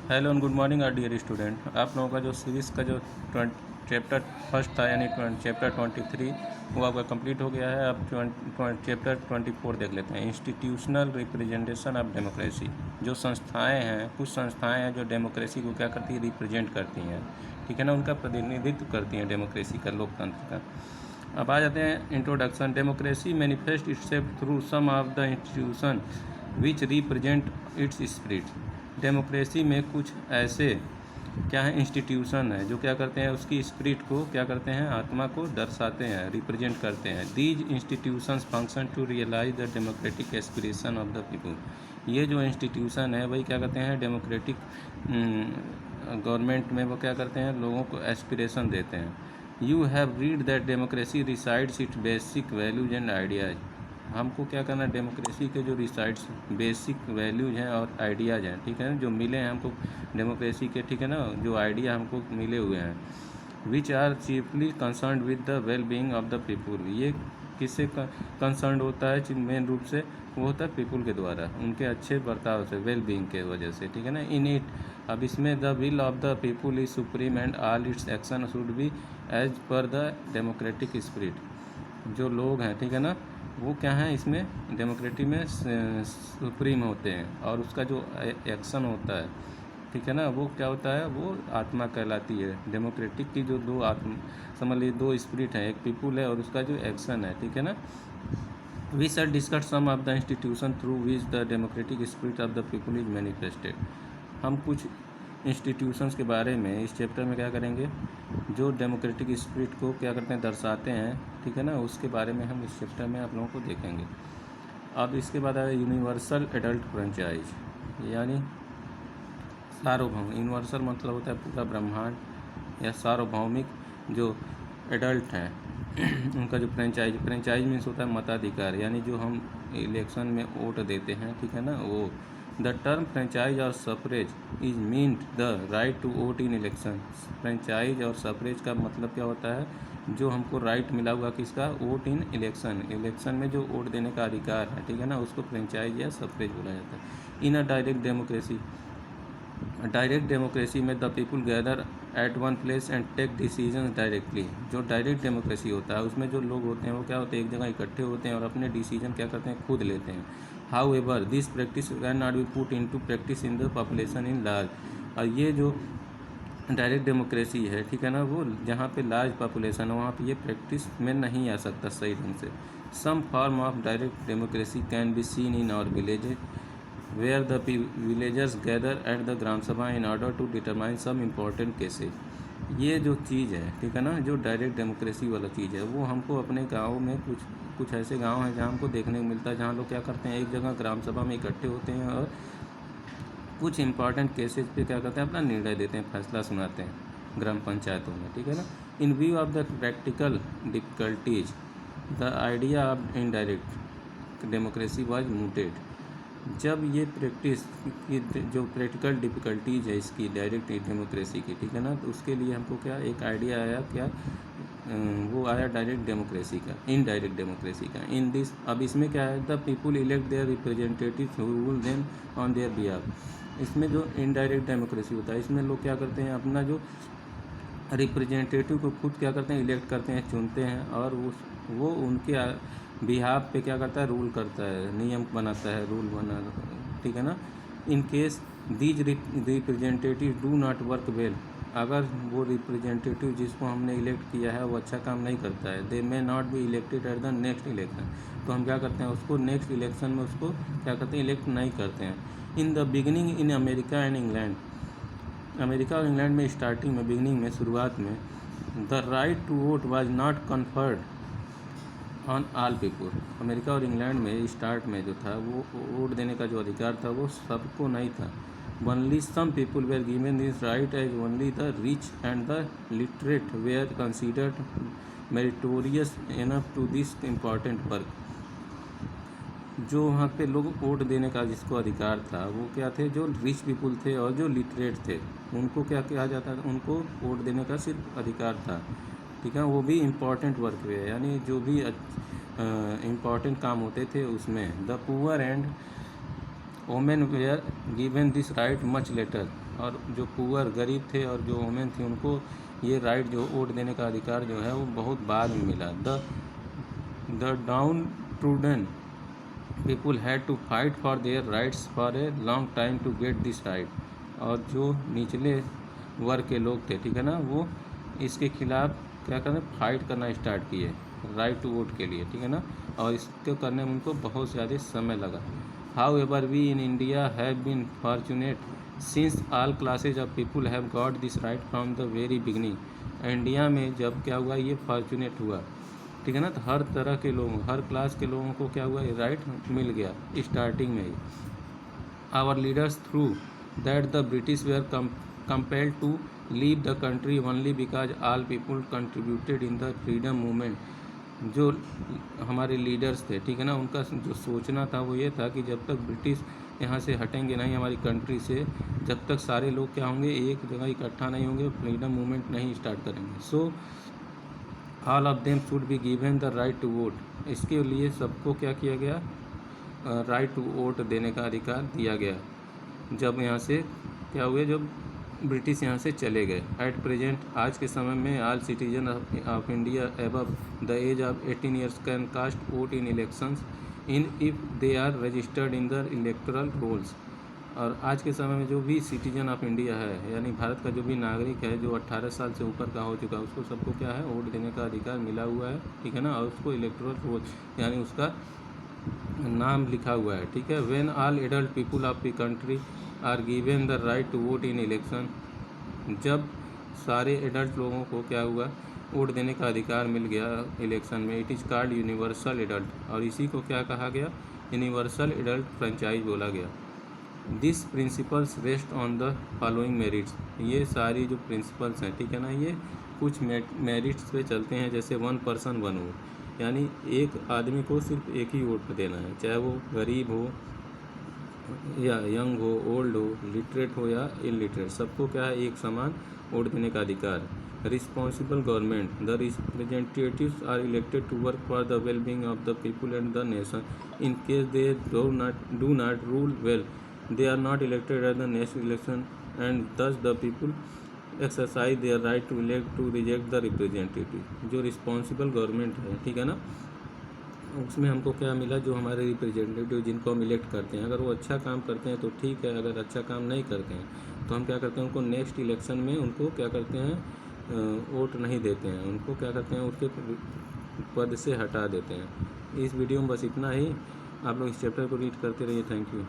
Hello and good morning our dear student. आप लोगों का जो सीरीज़ का जो चैप्टर फर्स्ट था यानी चैप्टर 23 वो आपका कंप्लीट हो गया है। अब चैप्टर 24 देख लेते हैं। Institutional representation of democracy. जो संस्थाएं हैं, कुछ संस्थाएं हैं जो डेमोक्रेसी को क्या करती है, रिप्रेजेंट करती हैं, ठीक है ना, उनका प्रतिनिधित्व करती हैं डेमोक्रेसी का, लोकतंत्र का। अब आ जाते हैं introduction. Democracy manifest itself through some of the institution which represent its spirit. Democracy में कुछ ऐसे क्या है, इंस्टीट्यूशन है जो क्या करते हैं, उसकी स्पिरिट को क्या करते हैं, आत्मा को दर्शाते हैं, रिप्रेजेंट करते हैं। These institutions function to realise the democratic aspiration of the people. ये जो इंस्टीट्यूशन है वही क्या करते हैं, डेमोक्रेटिक गवर्नमेंट में वो क्या करते हैं, लोगों को एस्पिरेशन देते हैं। You have read that democracy resides it's basic values and ideas. हमको क्या करना है, डेमोक्रेसी के जो रिसाइड्स बेसिक वैल्यूज हैं और आइडियाज़ हैं, ठीक है ना, जो मिले हैं हमको डेमोक्रेसी के, ठीक है ना, जो आइडिया हमको मिले हुए हैं। Which are chiefly concern with the well being of the people. ये किससे कंसर्न होता है, मेन रूप से वो होता है पीपुल के द्वारा, उनके अच्छे बर्ताव से, वेल बीइंग के वजह से, ठीक है ना। इन इट, अब इसमें the will of the people is supreme and all its action should be as per the democratic spirit. जो लोग हैं, ठीक है ना, वो क्या है, इसमें डेमोक्रेसी में सुप्रीम होते हैं और उसका जो एक्शन होता है, ठीक है ना, वो क्या होता है, वो आत्मा कहलाती है। डेमोक्रेटिक की जो दो आत्मा, समझ लीजिए दो स्पिरिट है, एक पीपुल है और उसका जो एक्शन है, ठीक है ना। We shall discuss some of the institution through which the democratic spirit of the people is manifested. हम कुछ इंस्टीट्यूशंस के बारे में इस चैप्टर में क्या करेंगे, जो डेमोक्रेटिक स्पिरिट को क्या करते हैं, दर्शाते हैं, ठीक है ना, उसके बारे में हम इस चैप्टर में आप लोगों को देखेंगे। अब इसके बाद आया यूनिवर्सल एडल्ट फ्रेंचाइज, यानी सार्वभौम। यूनिवर्सल मतलब होता है पूरा ब्रह्मांड या सार्वभौमिक जो एडल्ट हैं उनका जो फ्रेंचाइज मीन्स होता है मताधिकार, यानी जो हम इलेक्शन में वोट देते हैं, ठीक है ना, वो। द टर्म फ्रेंचाइज और suffrage is meant the right to vote in election. Franchise और सफरेज का मतलब क्या होता है, जो हमको राइट मिला हुआ किसका, वोट इन इलेक्शन, इलेक्शन में जो वोट देने का अधिकार है, ठीक है ना, उसको फ्रेंचाइज या सफरेज बोला जाता है। In a direct democracy, direct democracy में the people gather at one place and take decision directly. जो डायरेक्ट डेमोक्रेसी होता है उसमें जो लोग होते हैं वो क्या होते हैं, एक जगह इकट्ठे होते हैं और अपने डिसीजन क्या करते हैं, खुद लेते हैं। However this practice can not be put in to practice in the population in large. और ये जो डायरेक्ट डेमोक्रेसी है, ठीक है ना, वो जहाँ पे लार्ज पॉपुलेशन है वहाँ पे ये प्रैक्टिस में नहीं आ सकता सही ढंग से। Some form of direct democracy can be seen in our village where the villagers gather at the gram sabha in order to determine some important cases। ये जो चीज़ है, ठीक है ना, जो डायरेक्ट डेमोक्रेसी वाला चीज़ है, वो हमको अपने गाँव में कुछ ऐसे गांव हैं जहाँ हमको देखने को मिलता है, जहाँ लोग क्या करते हैं, एक जगह ग्राम सभा में इकट्ठे होते हैं और कुछ इंपॉर्टेंट केसेस पे क्या करते हैं, अपना निर्णय देते हैं, फैसला सुनाते हैं ग्राम पंचायतों में, ठीक है ना। इन view of the practical difficulties the idea of indirect democracy was mooted. जब ये प्रैक्टिस की जो प्रैक्टिकल डिफ़िकल्टीज है इसकी डायरेक्ट डेमोक्रेसी की, ठीक है ना, तो उसके लिए हमको क्या एक आइडिया आया, क्या वो आया डायरेक्ट डेमोक्रेसी का, इनडायरेक्ट डेमोक्रेसी का। इन दिस, अब इसमें क्या है, the people elect their representative who rule them on their behalf. इसमें जो इनडायरेक्ट डेमोक्रेसी होता है, इसमें लोग क्या करते हैं, अपना जो रिप्रेजेंटेटिव को खुद क्या करते हैं, इलेक्ट करते हैं, चुनते हैं, और वो उनके बिहाफ पे क्या करता है, रूल करता है, नियम बनाता है, रूल बना, ठीक है ना। In case these representative do not work well, अगर वो रिप्रेजेंटेटिव जिसको हमने इलेक्ट किया है वो अच्छा काम नहीं करता है, they may not be elected at the next election, तो हम क्या करते हैं, उसको नेक्स्ट इलेक्शन में उसको क्या करते हैं, इलेक्ट नहीं करते हैं। In the beginning in America and England, America और इंग्लैंड में स्टार्टिंग में, बिगिनिंग में, शुरुआत में, the right to vote was not conferred on all people. America और इंग्लैंड में स्टार्ट में जो था, वो वोट देने का जो अधिकार था वो सबको नहीं था। Only some people were given this right as only the rich and the literate were considered meritorious enough to this important work. जो वहाँ पे लोग वोट देने का जिसको अधिकार था वो क्या थे, जो रिच पीपुल थे और जो लिटरेट थे, उनको क्या कहा जाता था, उनको वोट देने का सिर्फ अधिकार था, ठीक है। वो भी इम्पॉर्टेंट वर्क वे, यानी जो भी इम्पॉर्टेंट काम होते थे उसमें। The poor and women were given this right much later, और जो पुअर गरीब थे और जो वोमेन थी उनको ये राइट जो वोट देने का अधिकार जो है वो बहुत बाद में मिला। The down trodden people had to fight for their rights for a long time to get this right, और जो निचले वर्ग के लोग थे, ठीक है ना, वो इसके खिलाफ क्या करना, फाइट करना स्टार्ट किए राइट टू वोट के लिए, ठीक है ना, और इसको करने में उनको बहुत ज़्यादा समय लगा। However we in India have been fortunate since all classes of people have got this right from the very beginning. India में जब क्या हुआ, ये फॉर्चुनेट हुआ, ठीक है ना, तो हर तरह के लोगों, हर क्लास के लोगों को क्या हुआ, ये राइट मिल गया स्टार्टिंग में ही। Our leaders through that the British were compelled to leave the country only because all people contributed in the freedom movement। जो हमारे लीडर्स थे, ठीक है ना, उनका जो सोचना था वो ये था कि जब तक ब्रिटिश यहाँ से हटेंगे नहीं हमारी कंट्री से, जब तक सारे लोग क्या होंगे, एक जगह इकट्ठा नहीं होंगे, फ्रीडम मूवमेंट नहीं स्टार्ट करेंगे। So all of them should be given the right to vote. इसके लिए सबको क्या किया गया, राइट टू वोट देने का अधिकार दिया गया। जब यहाँ से क्या हुए, जब ब्रिटिश यहाँ से चले गए। एट प्रेजेंट, आज के समय में all citizen of India above the age of 18 years can cast vote in elections in if they are registered in the electoral rolls. और आज के समय में जो भी सिटीजन ऑफ इंडिया है, यानी भारत का जो भी नागरिक है जो 18 साल से ऊपर का हो चुका है, उसको सबको क्या है, वोट देने का अधिकार मिला हुआ है, ठीक है ना, और उसको इलेक्टोरल रोल यानी उसका नाम लिखा हुआ है, ठीक है। When all adult people of the country are given the right to vote in election, जब सारे एडल्ट लोगों को क्या हुआ, वोट देने का अधिकार मिल गया इलेक्शन में, it is called universal adult, और इसी को क्या कहा गया, यूनिवर्सल एडल्ट फ्रेंचाइज बोला गया। This principles rest on the following merits, ये सारी जो प्रिंसिपल्स हैं, ठीक है ना, ये कुछ मेरिट्स पे चलते हैं, जैसे 1 पर्सन 1 वोट, यानी एक आदमी को सिर्फ एक ही वोट देना है, चाहे वो गरीब हो या यंग हो, ओल्ड हो, लिटरेट हो या इलिटरेट, सबको क्या है, एक समान वोट देने का अधिकार। Responsible government, the representatives are elected to work for the wellbeing of the people and the nation. In case they do not rule well, they are not elected at the next election and thus the people exercise their right to elect to reject the representative। जो responsible government है, ठीक है ना, उसमें हमको क्या मिला, जो हमारे रिप्रेजेंटेटिव जिनको हम इलेक्ट करते हैं, अगर वो अच्छा काम करते हैं तो ठीक है, अगर अच्छा काम नहीं करते हैं तो हम क्या करते हैं, उनको नेक्स्ट इलेक्शन में उनको क्या करते हैं, वोट नहीं देते हैं, उनको क्या करते हैं, उनके पद से हटा देते हैं। इस वीडियो में बस इतना ही। आप लोग इस चैप्टर को रीड करते रहिए। Thank you.